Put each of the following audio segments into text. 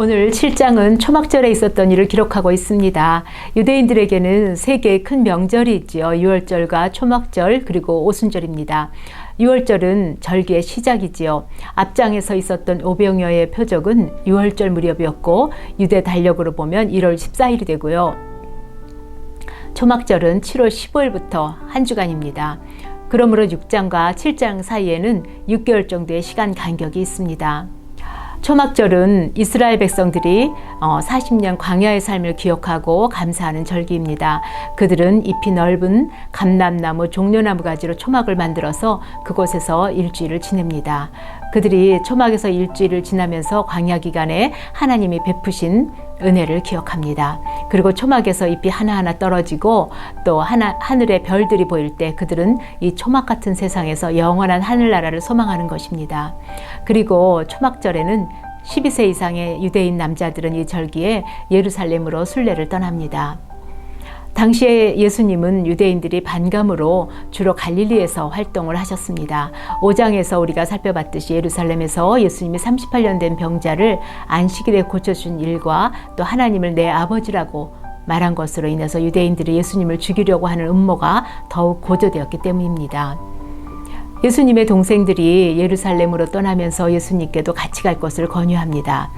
오늘 7장은 초막절에 있었던 일을 기록하고 있습니다. 유대인들에게는 세 개의 큰 명절이 있지요. 유월절과 초막절 그리고 오순절입니다. 유월절은 절기의 시작이지요. 앞장에서 있었던 오병이어의 표적은 유월절 무렵이었고 유대 달력으로 보면 1월 14일이 되고요. 초막절은 7월 15일부터 한 주간입니다. 그러므로 6장과 7장 사이에는 6개월 정도의 시간 간격이 있습니다. 초막절은 이스라엘 백성들이 40년 광야의 삶을 기억하고 감사하는 절기입니다. 그들은 잎이 넓은 감람나무, 종려나무 가지로 초막을 만들어서 그곳에서 일주일을 지냅니다. 그들이 초막에서 일주일을 지나면서 광야 기간에 하나님이 베푸신 은혜를 기억합니다. 그리고 초막에서 잎이 하나하나 떨어지고 또 하늘의 별들이 보일 때 그들은 이 초막 같은 세상에서 영원한 하늘나라를 소망하는 것입니다. 그리고 초막절에는 12세 이상의 유대인 남자들은 이 절기에 예루살렘으로 순례를 떠납니다. 당시에 예수님은 유대인들이 반감으로 주로 갈릴리에서 활동을 하셨습니다. 5장에서 우리가 살펴봤듯이 예루살렘에서 예수님이 38년 된 병자를 안식일에 고쳐준 일과 또 하나님을 내 아버지라고 말한 것으로 인해서 유대인들이 예수님을 죽이려고 하는 음모가 더욱 고조되었기 때문입니다. 예수님의 동생들이 예루살렘으로 떠나면서 예수님께도 같이 갈 것을 권유합니다.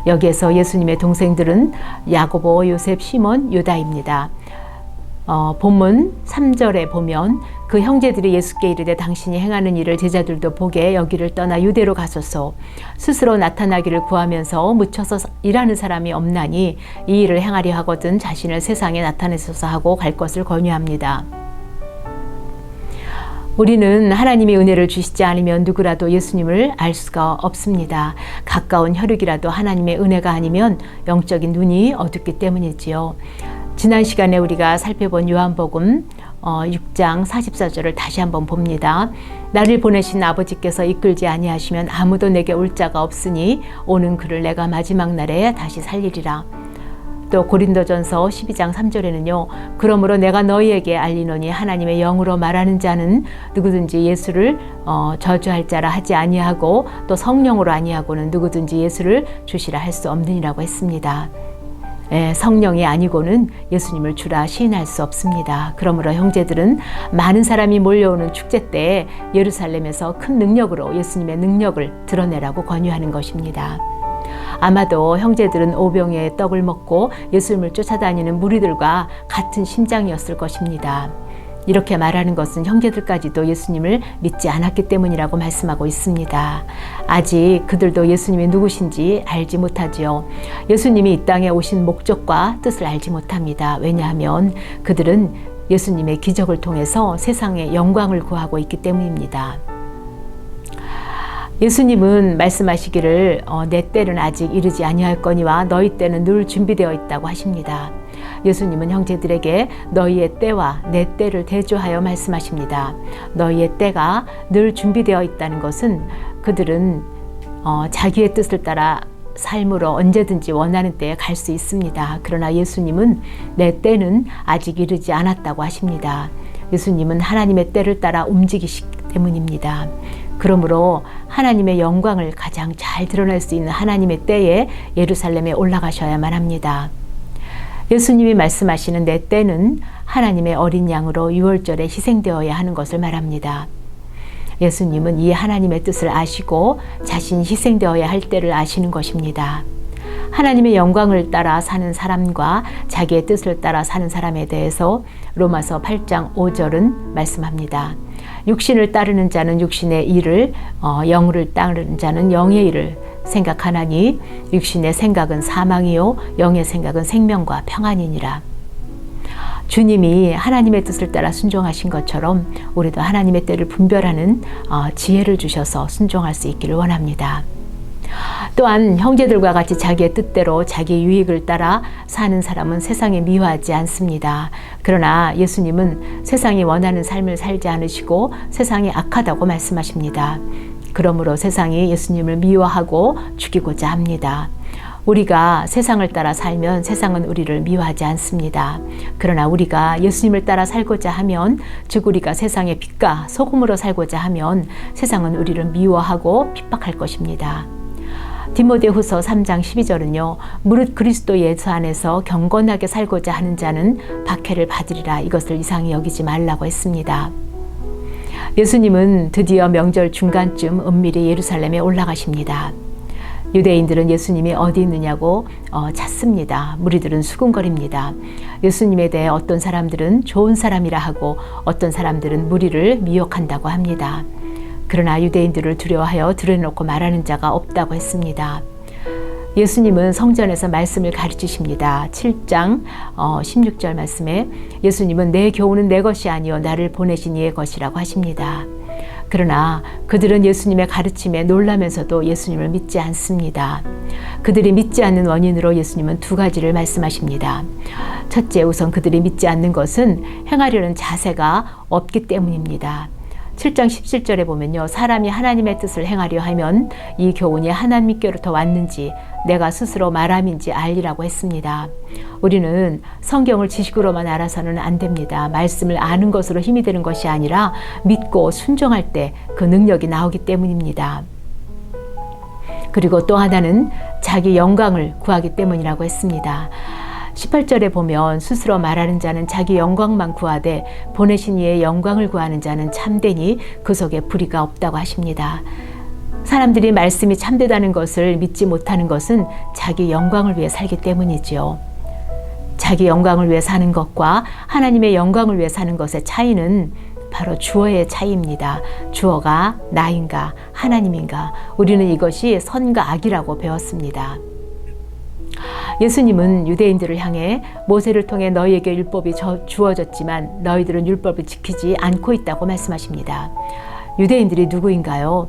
여기에서 예수님의 동생들은 야고보, 요셉, 시몬, 유다입니다. 본문 3절에 보면 그 형제들이 예수께 이르되 당신이 행하는 일을 제자들도 보게 여기를 떠나 유대로 가소서. 스스로 나타나기를 구하면서 묻혀서 일하는 사람이 없나니 이 일을 행하려 하거든 자신을 세상에 나타내소서 하고 갈 것을 권유합니다. 우리는 하나님이 은혜를 주시지 않으면 누구라도 예수님을 알 수가 없습니다. 가까운 혈육이라도 하나님의 은혜가 아니면 영적인 눈이 어둡기 때문이지요. 지난 시간에 우리가 살펴본 요한복음 6장 44절을 다시 한번 봅니다. 나를 보내신 아버지께서 이끌지 아니하시면 아무도 내게 올 자가 없으니 오는 그를 내가 마지막 날에 다시 살리리라. 또 고린도전서 12장 3절에는요. 그러므로 내가 너희에게 알리노니 하나님의 영으로 말하는 자는 누구든지 예수를 저주할 자라 하지 아니하고 또 성령으로 아니하고는 누구든지 예수를 주시라 할 수 없느니라고 했습니다. 성령이 아니고는 예수님을 주라 시인할 수 없습니다. 그러므로 형제들은 많은 사람이 몰려오는 축제 때 예루살렘에서 큰 능력으로 예수님의 능력을 드러내라고 권유하는 것입니다. 아마도 형제들은 오병이어의 떡을 먹고 예수님을 쫓아다니는 무리들과 같은 심장이었을 것입니다. 이렇게 말하는 것은 형제들까지도 예수님을 믿지 않았기 때문이라고 말씀하고 있습니다. 아직 그들도 예수님이 누구신지 알지 못하지요. 예수님이 이 땅에 오신 목적과 뜻을 알지 못합니다. 왜냐하면 그들은 예수님의 기적을 통해서 세상의 영광을 구하고 있기 때문입니다. 예수님은 말씀하시기를 내 때는 아직 이르지 아니하였거니와 너희 때는 늘 준비되어 있다고 하십니다. 예수님은 형제들에게 너희의 때와 내 때를 대조하여 말씀하십니다. 너희의 때가 늘 준비되어 있다는 것은 그들은 자기의 뜻을 따라 삶으로 언제든지 원하는 때에 갈 수 있습니다. 그러나 예수님은 내 때는 아직 이르지 않았다고 하십니다. 예수님은 하나님의 때를 따라 움직이시기 때문입니다. 그러므로 하나님의 영광을 가장 잘 드러낼 수 있는 하나님의 때에 예루살렘에 올라가셔야만 합니다. 예수님이 말씀하시는 내 때는 하나님의 어린 양으로 유월절에 희생되어야 하는 것을 말합니다. 예수님은 이 하나님의 뜻을 아시고 자신이 희생되어야 할 때를 아시는 것입니다. 하나님의 영광을 따라 사는 사람과 자기의 뜻을 따라 사는 사람에 대해서 로마서 8장 5절은 말씀합니다. 육신을 따르는 자는 육신의 일을, 영을 따르는 자는 영의 일을 생각하나니 육신의 생각은 사망이요 영의 생각은 생명과 평안이니라. 주님이 하나님의 뜻을 따라 순종하신 것처럼 우리도 하나님의 때를 분별하는 지혜를 주셔서 순종할 수 있기를 원합니다. 또한 형제들과 같이 자기의 뜻대로 자기 유익을 따라 사는 사람은 세상에 미워하지 않습니다. 그러나 예수님은 세상이 원하는 삶을 살지 않으시고 세상이 악하다고 말씀하십니다. 그러므로 세상이 예수님을 미워하고 죽이고자 합니다. 우리가 세상을 따라 살면 세상은 우리를 미워하지 않습니다. 그러나 우리가 예수님을 따라 살고자 하면, 즉 우리가 세상의 빛과 소금으로 살고자 하면 세상은 우리를 미워하고 핍박할 것입니다. 디모데후서 3장 12절은요. 무릇 그리스도 예수 안에서 경건하게 살고자 하는 자는 박해를 받으리라. 이것을 이상히 여기지 말라고 했습니다. 예수님은 드디어 명절 중간쯤 은밀히 예루살렘에 올라가십니다. 유대인들은 예수님이 어디 있느냐고 찾습니다. 무리들은 수군거립니다. 예수님에 대해 어떤 사람들은 좋은 사람이라 하고 어떤 사람들은 무리를 미혹한다고 합니다. 그러나 유대인들을 두려워하여 드러내놓고 말하는 자가 없다고 했습니다. 예수님은 성전에서 말씀을 가르치십니다. 7장 16절 말씀에 예수님은 내 교훈은 내 것이 아니요 나를 보내신 이의 것이라고 하십니다. 그러나 그들은 예수님의 가르침에 놀라면서도 예수님을 믿지 않습니다. 그들이 믿지 않는 원인으로 예수님은 두 가지를 말씀하십니다. 첫째, 우선 그들이 믿지 않는 것은 행하려는 자세가 없기 때문입니다. 7장 17절에 보면요. 사람이 하나님의 뜻을 행하려 하면 이 교훈이 하나님께로부터 왔는지 내가 스스로 말함인지 알리라고 했습니다. 우리는 성경을 지식으로만 알아서는 안 됩니다. 말씀을 아는 것으로 힘이 되는 것이 아니라 믿고 순종할 때 그 능력이 나오기 때문입니다. 그리고 또 하나는 자기 영광을 구하기 때문이라고 했습니다. 18절에 보면 스스로 말하는 자는 자기 영광만 구하되 보내신 이의 영광을 구하는 자는 참되니 그 속에 불의가 없다고 하십니다. 사람들이 말씀이 참되다는 것을 믿지 못하는 것은 자기 영광을 위해 살기 때문이지요. 자기 영광을 위해 사는 것과 하나님의 영광을 위해 사는 것의 차이는 바로 주어의 차이입니다. 주어가 나인가 하나님인가, 우리는 이것이 선과 악이라고 배웠습니다. 예수님은 유대인들을 향해 모세를 통해 너희에게 율법이 주어졌지만 너희들은 율법을 지키지 않고 있다고 말씀하십니다. 유대인들이 누구인가요?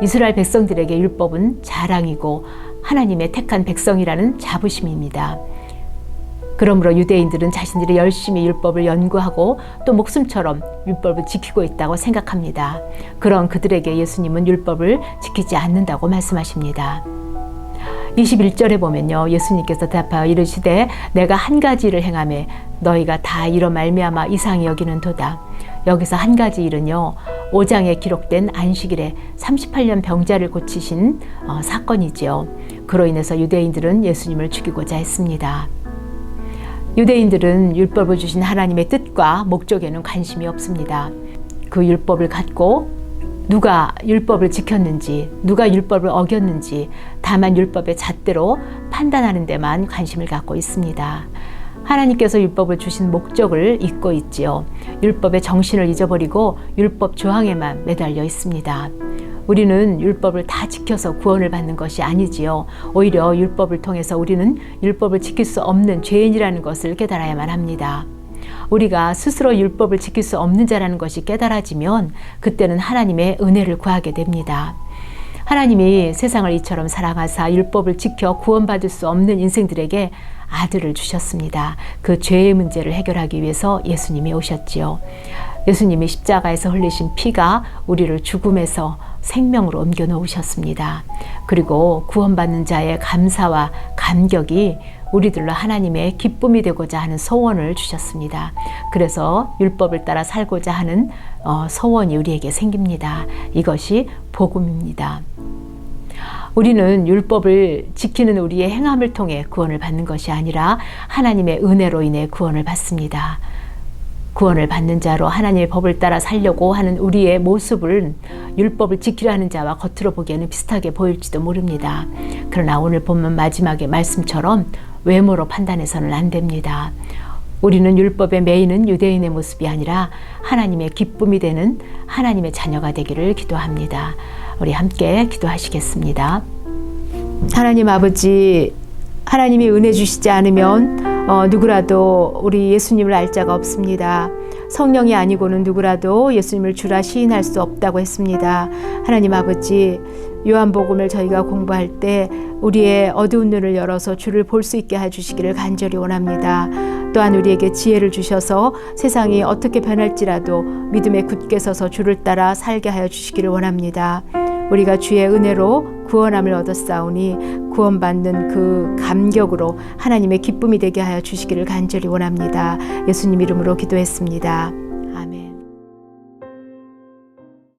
이스라엘 백성들에게 율법은 자랑이고 하나님의 택한 백성이라는 자부심입니다. 그러므로 유대인들은 자신들이 열심히 율법을 연구하고 또 목숨처럼 율법을 지키고 있다고 생각합니다. 그런 그들에게 예수님은 율법을 지키지 않는다고 말씀하십니다. 21절에 보면요. 예수님께서 대답하여 이르시되 내가 한 가지 일을 행하매 너희가 다 이로 말미암아 이상히 여기는도다. 여기서 한 가지 일은요. 5장에 기록된 안식일에 38년 병자를 고치신 사건이지요. 그로 인해서 유대인들은 예수님을 죽이고자 했습니다. 유대인들은 율법을 주신 하나님의 뜻과 목적에는 관심이 없습니다. 그 율법을 갖고 누가 율법을 지켰는지, 누가 율법을 어겼는지 다만 율법의 잣대로 판단하는 데만 관심을 갖고 있습니다. 하나님께서 율법을 주신 목적을 잊고 있지요. 율법의 정신을 잊어버리고 율법 조항에만 매달려 있습니다. 우리는 율법을 다 지켜서 구원을 받는 것이 아니지요. 오히려 율법을 통해서 우리는 율법을 지킬 수 없는 죄인이라는 것을 깨달아야만 합니다. 우리가 스스로 율법을 지킬 수 없는 자라는 것이 깨달아지면 그때는 하나님의 은혜를 구하게 됩니다. 하나님이 세상을 이처럼 사랑하사 율법을 지켜 구원받을 수 없는 인생들에게 아들을 주셨습니다. 그 죄의 문제를 해결하기 위해서 예수님이 오셨지요. 예수님이 십자가에서 흘리신 피가 우리를 죽음에서 생명으로 옮겨 놓으셨습니다. 그리고 구원받는 자의 감사와 감격이 우리들로 하나님의 기쁨이 되고자 하는 소원을 주셨습니다. 그래서 율법을 따라 살고자 하는 소원이 우리에게 생깁니다. 이것이 복음입니다. 우리는 율법을 지키는 우리의 행함을 통해 구원을 받는 것이 아니라 하나님의 은혜로 인해 구원을 받습니다. 구원을 받는 자로 하나님의 법을 따라 살려고 하는 우리의 모습은 율법을 지키려 하는 자와 겉으로 보기에는 비슷하게 보일지도 모릅니다. 그러나 오늘 본문 마지막의 말씀처럼 외모로 판단해서는 안 됩니다. 우리는 율법의 매이는 유대인의 모습이 아니라 하나님의 기쁨이 되는 하나님의 자녀가 되기를 기도합니다. 우리 함께 기도하시겠습니다. 하나님 아버지, 하나님이 은혜 주시지 않으면 누구라도 우리 예수님을 알 자가 없습니다. 성령이 아니고는 누구라도 예수님을 주라 시인할 수 없다고 했습니다. 하나님 아버지, 요한복음을 저희가 공부할 때 우리의 어두운 눈을 열어서 주를 볼 수 있게 해주시기를 간절히 원합니다. 또한 우리에게 지혜를 주셔서 세상이 어떻게 변할지라도 믿음에 굳게 서서 주를 따라 살게 하여 주시기를 원합니다. 우리가 주의 은혜로 구원함을 얻었사오니 구원받는 그 감격으로 하나님의 기쁨이 되게 하여 주시기를 간절히 원합니다. 예수님 이름으로 기도했습니다. 아멘.